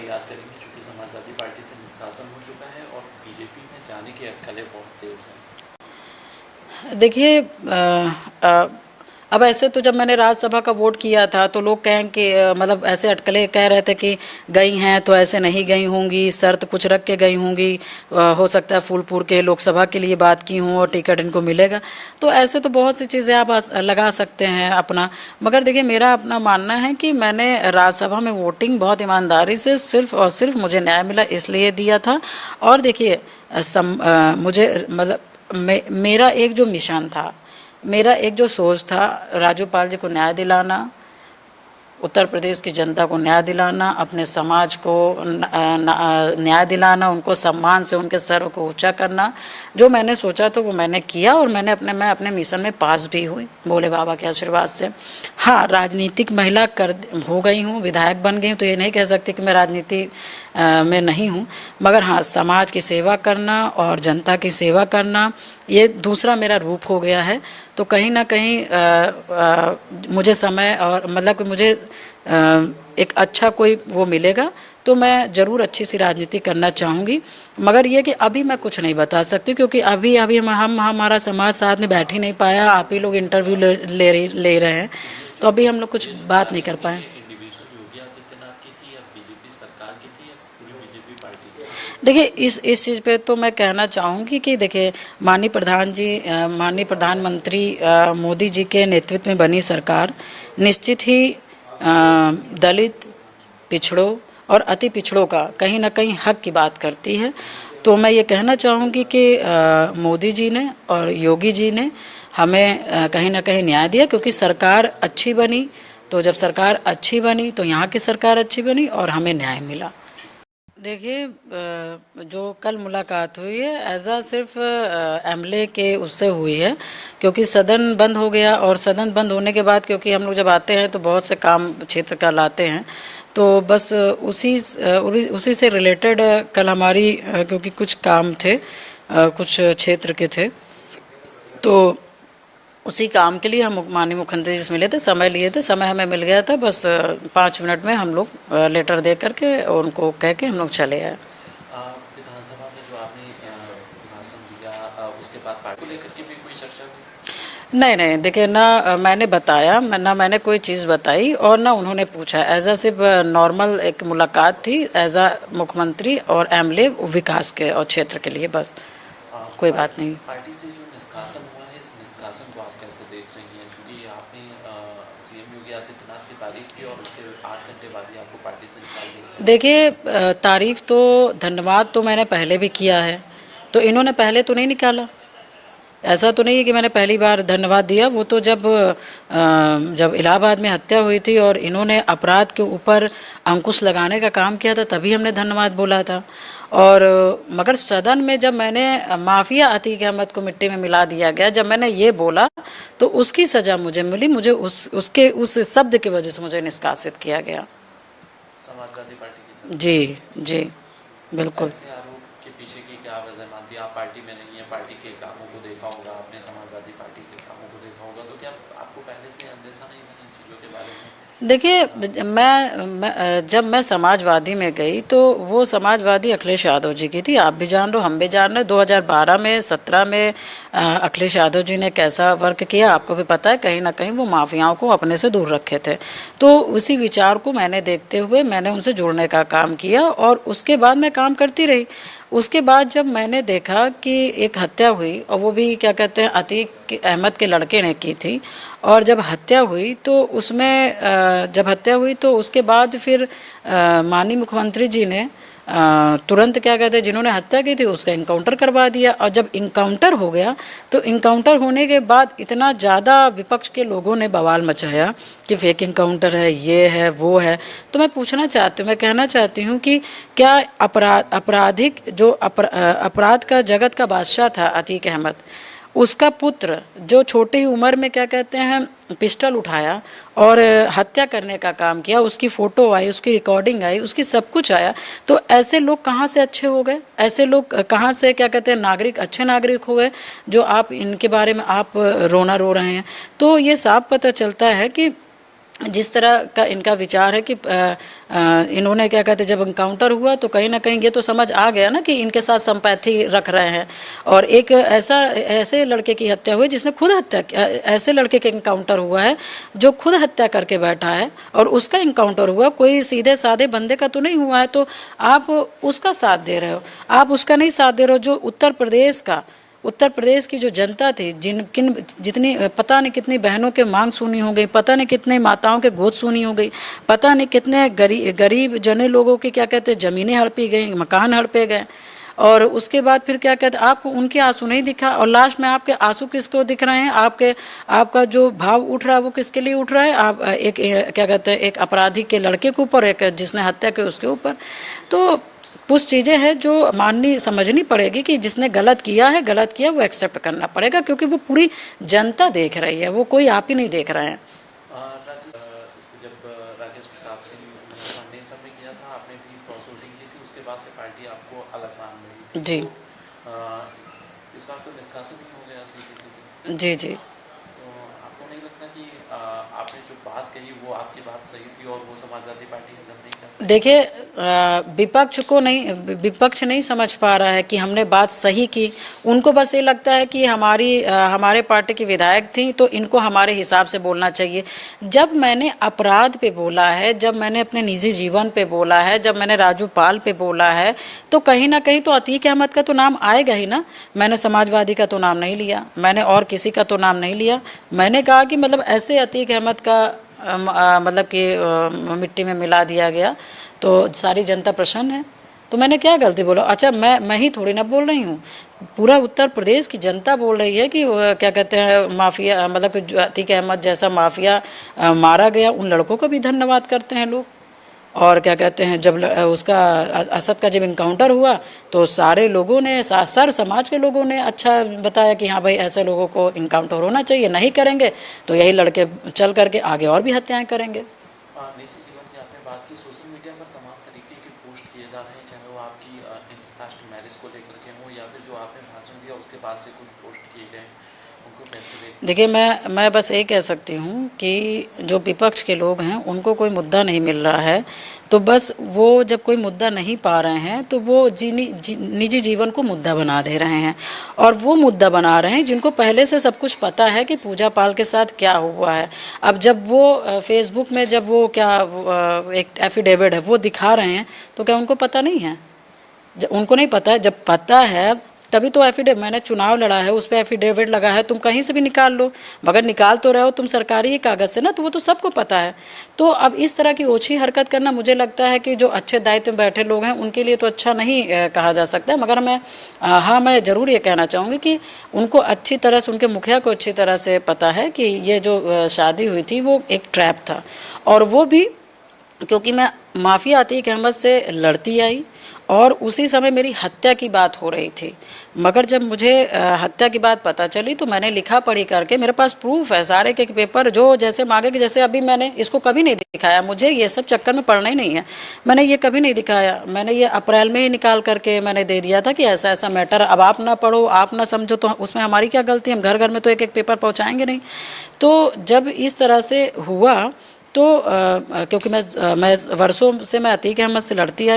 तैयार करेंगे, चूँकि समाजवादी पार्टी से निष्कासन हो चुका है और बीजेपी में जाने की अटकलें बहुत तेज़ हैं? देखिए, अब ऐसे तो जब मैंने राज्यसभा का वोट किया था तो लोग कहें कि मतलब ऐसे अटकलें कह रहे थे कि गई हैं तो ऐसे नहीं गई होंगी, शर्त कुछ रख के गई होंगी, हो सकता है फूलपुर के लोकसभा के लिए बात की हों और टिकट इनको मिलेगा। तो ऐसे तो बहुत सी चीज़ें आप लगा सकते हैं अपना। मगर देखिए, मेरा अपना मानना है कि मैंने राज्यसभा में वोटिंग बहुत ईमानदारी से सिर्फ और सिर्फ मुझे न्याय मिला इसलिए दिया था। और देखिए, मुझे मतलब मेरा एक जो मिशन था, मेरा एक जो सोच था, राजूपाल जी को न्याय दिलाना, उत्तर प्रदेश की जनता को न्याय दिलाना, अपने समाज को न्याय दिलाना, उनको सम्मान से उनके सर को ऊंचा करना। जो मैंने सोचा तो वो मैंने किया और मैं अपने मिशन में पास भी हुई भोले बाबा के आशीर्वाद से। हाँ, राजनीतिक महिला हो गई हूँ, विधायक बन गई हूँ, तो ये नहीं कह सकती कि मैं राजनीति में नहीं हूँ। मगर हाँ, समाज की सेवा करना और जनता की सेवा करना ये दूसरा मेरा रूप हो गया है। तो कहीं ना कहीं मुझे समय और मतलब कि मुझे एक अच्छा कोई वो मिलेगा तो मैं ज़रूर अच्छी सी राजनीति करना चाहूँगी। मगर ये कि अभी मैं कुछ नहीं बता सकती, क्योंकि अभी अभी हमारा समाज साथ में बैठ ही नहीं पाया। आप ही लोग इंटरव्यू ले रहे हैं, तो अभी हम लोग कुछ बात नहीं कर पाए। इंडिविजुअल योगी आदित्यनाथ की थी या बीजेपी सरकार की थी या पूरी बीजेपी पार्टी की? देखिए, इस चीज़ पे तो मैं कहना चाहूँगी कि देखिए, माननीय प्रधानमंत्री मोदी जी के नेतृत्व में बनी सरकार निश्चित ही दलित, पिछड़ों और अति पिछड़ों का कहीं ना कहीं हक की बात करती है। तो मैं ये कहना चाहूँगी कि मोदी जी ने और योगी जी ने हमें कहीं ना कहीं न्याय दिया, क्योंकि सरकार अच्छी बनी। तो जब सरकार अच्छी बनी तो यहाँ की सरकार अच्छी बनी और हमें न्याय मिला। देखिए, जो कल मुलाकात हुई है ऐज़ा सिर्फ एमएलए के उससे हुई है, क्योंकि सदन बंद हो गया और सदन बंद होने के बाद क्योंकि हम लोग जब आते हैं तो बहुत से काम क्षेत्र का लाते हैं, तो बस उसी से रिलेटेड कल हमारी क्योंकि कुछ काम थे, कुछ क्षेत्र के थे, तो उसी काम के लिए हम माननीय मुख्यमंत्री जी से मिले थे, समय लिए थे, समय हमें मिल गया था। बस 5 मिनट में हम लोग लेटर दे करके और उनको कह के हम लोग चले आए। विधानसभा में जो आपने भाषण दिया उसके बाद पार्टी को लेकर के भी कोई चर्चा हुई? नहीं, देखिए, ना मैंने बताया, ना मैंने कोई चीज़ बताई और ना उन्होंने पूछा। ऐसा सिर्फ नॉर्मल एक मुलाकात थी एज मुख्यमंत्री और एमएलए विकास के और क्षेत्र के लिए, बस कोई बात नहीं। पार्टी से जो निष्कासन हुआ है, इस निष्कासन को आप कैसे देख रही हैं? क्योंकि आपने सीएम योगी आदित्यनाथ की तारीफ की और उसके 8 घंटे बाद ही आपको पार्टी से निकाल दिया। देखिए, तारीफ तो, धन्यवाद तो मैंने पहले भी किया है, तो इन्होंने पहले तो नहीं निकाला। ऐसा तो नहीं है कि मैंने पहली बार धन्यवाद दिया। वो तो जब इलाहाबाद में हत्या हुई थी और इन्होंने अपराध के ऊपर अंकुश लगाने का काम किया था, तभी हमने धन्यवाद बोला था। और मगर सदन में जब मैंने माफिया अतीक अहमद को मिट्टी में मिला दिया गया, जब मैंने ये बोला तो उसकी सज़ा मुझे मिली। मुझे उस शब्द की वजह से मुझे निष्कासित किया गया। समाजवादी पार्टी की? जी, बिल्कुल। ऐसे आरोप के पीछे की क्या वजह मानती है? आप पार्टी में नहीं है, पार्टी के कामों को देखा होगा आपने, समाजवादी पार्टी के कामों को देखा होगा, तो क्या आपको पहले से अंदेशा नहीं था इन चीज़ों के बारे में? देखिए, जब मैं समाजवादी में गई तो वो समाजवादी अखिलेश यादव जी की थी। आप भी जान लो, हम भी जान रहे। 2012 में 17 में अखिलेश यादव जी ने कैसा वर्क किया आपको भी पता है। कहीं ना कहीं वो माफियाओं को अपने से दूर रखे थे। तो उसी विचार को मैंने देखते हुए मैंने उनसे जुड़ने का काम किया और उसके बाद मैं काम करती रही। उसके बाद जब मैंने देखा कि एक हत्या हुई, और वो भी क्या कहते हैं अतीक अहमद के लड़के ने की थी, और जब हत्या हुई तो उसके बाद फिर माननीय मुख्यमंत्री जी ने तुरंत क्या कहते हैं, जिन्होंने हत्या की थी उसका इनकाउंटर करवा दिया। और जब इनकाउंटर हो गया तो इनकाउंटर होने के बाद इतना ज़्यादा विपक्ष के लोगों ने बवाल मचाया कि फेक इनकाउंटर है, ये है, वो है। तो मैं कहना चाहती हूँ कि क्या अपराध का जगत का बादशाह था अतीक अहमद, उसका पुत्र जो छोटी ही उम्र में क्या कहते हैं पिस्टल उठाया और हत्या करने का काम किया, उसकी फ़ोटो आई, उसकी रिकॉर्डिंग आई, उसकी सब कुछ आया, तो ऐसे लोग कहाँ से अच्छे हो गए? ऐसे लोग कहाँ से क्या कहते हैं अच्छे नागरिक हो गए जो आप इनके बारे में आप रोना रो रहे हैं? तो ये साफ पता चलता है कि जिस तरह का इनका विचार है कि इन्होंने क्या कहते जब इनकाउंटर हुआ तो कहीं ना कहीं ये तो समझ आ गया ना कि इनके साथ संपैथी रख रहे हैं, और एक ऐसे लड़के की हत्या हुई जिसने खुद हत्या, ऐसे लड़के का इनकाउंटर हुआ है जो खुद हत्या करके बैठा है, और उसका इनकाउंटर हुआ, कोई सीधे साधे बंदे का तो नहीं हुआ है। तो आप उसका साथ दे रहे हो, आप उसका नहीं साथ दे रहे हो जो उत्तर प्रदेश की जो जनता थी, जितनी पता नहीं कितनी बहनों के मांग सुनी हो गई, पता नहीं कितने माताओं के गोद सुनी हो गई, पता नहीं कितने गरीब जने लोगों की क्या कहते ज़मीनें हड़पी गई, मकान हड़पे गए, और उसके बाद फिर क्या कहते हैं आपको उनके आंसू नहीं दिखा, और लास्ट में आपके आंसू किसको दिख रहे हैं, आपका जो भाव उठ रहा है वो किसके लिए उठ रहा है, आप एक क्या कहते हैं एक अपराधी के लड़के के ऊपर, एक जिसने हत्या की उसके ऊपर। तो कुछ चीज़ें हैं जो माननी समझनी पड़ेगी कि जिसने गलत किया वो एक्सेप्ट करना पड़ेगा, क्योंकि वो पूरी जनता देख रही है, वो कोई आप ही नहीं देख रहे हैं। जब राकेश प्रताप सिंह पांडे इन सब ने किया था, आपने भी क्रॉस वोटिंग की थी, उसके बाद से पार्टी आपको अलग मान रही थी जी। तो इस बार तो निष्कासित ही हो गया सीधे। जी जी। तो आपको नहीं लगता कि आपने जो बात कही वो आपकी बात सही थी और वो समाजवादी पार्टी हजम नहीं कर पाई? देखिए, विपक्ष नहीं समझ पा रहा है कि हमने बात सही की, उनको बस ये लगता है कि हमारे पार्टी की विधायक थी तो इनको हमारे हिसाब से बोलना चाहिए। जब मैंने अपराध पे बोला है, जब मैंने अपने निजी जीवन पे बोला है, जब मैंने राजू पाल पे बोला है, तो कहीं ना कहीं तो अतीक अहमद का तो नाम आएगा ही ना। मैंने समाजवादी का तो नाम नहीं लिया, मैंने और किसी का तो नाम नहीं लिया। मैंने कहा कि मतलब ऐसे अतीक अहमद का मतलब कि मिट्टी में मिला दिया गया तो सारी जनता प्रसन्न है, तो मैंने क्या गलती बोला? अच्छा, मैं ही थोड़ी ना बोल रही हूँ, पूरा उत्तर प्रदेश की जनता बोल रही है कि क्या कहते हैं माफिया, मतलब कि अतीक अहमद जैसा माफिया मारा गया, उन लड़कों को भी धन्यवाद करते हैं लोग। और क्या कहते हैं जब उसका असद का जब इनकाउंटर हुआ तो सारे लोगों ने, सर समाज के लोगों ने अच्छा बताया कि हाँ भाई ऐसे लोगों को इनकाउंटर होना चाहिए, नहीं करेंगे तो यही लड़के चल करके आगे और भी हत्याएं करेंगे। निजी जीवन की आपने बात की, सोशल मीडिया पर तमाम तरीके के पोस्ट किए जा रहे हैं, चाहे वो आपकी इंटरकास्ट मैरिज को लेकर के हों या फिर जो आपने भाषण दिया उसके बाद से कुछ पोस्ट किए गए, उनको कैसे देखते? देखिए, मैं बस यही कह सकती हूँ कि जो विपक्ष के लोग हैं उनको कोई मुद्दा नहीं मिल रहा है, तो बस वो जब कोई मुद्दा नहीं पा रहे हैं तो वो निजी जीवन को मुद्दा बना दे रहे हैं, और वो मुद्दा बना रहे हैं जिनको पहले से सब कुछ पता है कि पूजा पाल के साथ क्या हुआ है। अब जब वो फेसबुक में जब वो क्या एक एफिडेविट है वो दिखा रहे हैं, तो क्या उनको पता नहीं है? उनको नहीं पता है? जब पता है तभी तो एफिडेविट, मैंने चुनाव लड़ा है उस पर एफिडेविट लगा है, तुम कहीं से भी निकाल लो, मगर निकाल तो रहे हो तुम सरकारी ही कागज़ से ना, तो वो तो सबको पता है। तो अब इस तरह की ओछी हरकत करना मुझे लगता है कि जो अच्छे दायित्व में बैठे लोग हैं उनके लिए तो अच्छा नहीं कहा जा सकता। मगर मैं ज़रूर ये कहना चाहूँगी कि उनको अच्छी तरह से, उनके मुखिया को अच्छी तरह से पता है कि ये जो शादी हुई थी वो एक ट्रैप था, और वो भी क्योंकि मैं माफिया अतीक अहमद से लड़ती आई और उसी समय मेरी हत्या की बात हो रही थी। मगर जब मुझे हत्या की बात पता चली तो मैंने लिखा पढ़ी करके, मेरे पास प्रूफ है सारे के पेपर जो जैसे मांगे कि जैसे अभी मैंने इसको कभी नहीं दिखाया, मुझे ये सब चक्कर में पड़ना ही नहीं है, मैंने ये कभी नहीं दिखाया। मैंने ये अप्रैल में ही निकाल करके मैंने दे दिया था कि ऐसा ऐसा मैटर, अब आप ना पढ़ो, आप ना समझो तो उसमें हमारी क्या गलती? हम घर घर में तो एक एक पेपर पहुँचाएँगे नहीं। तो जब इस तरह से हुआ तो क्योंकि मैं वर्षों से मैं अतीक अहमद से लड़ती आई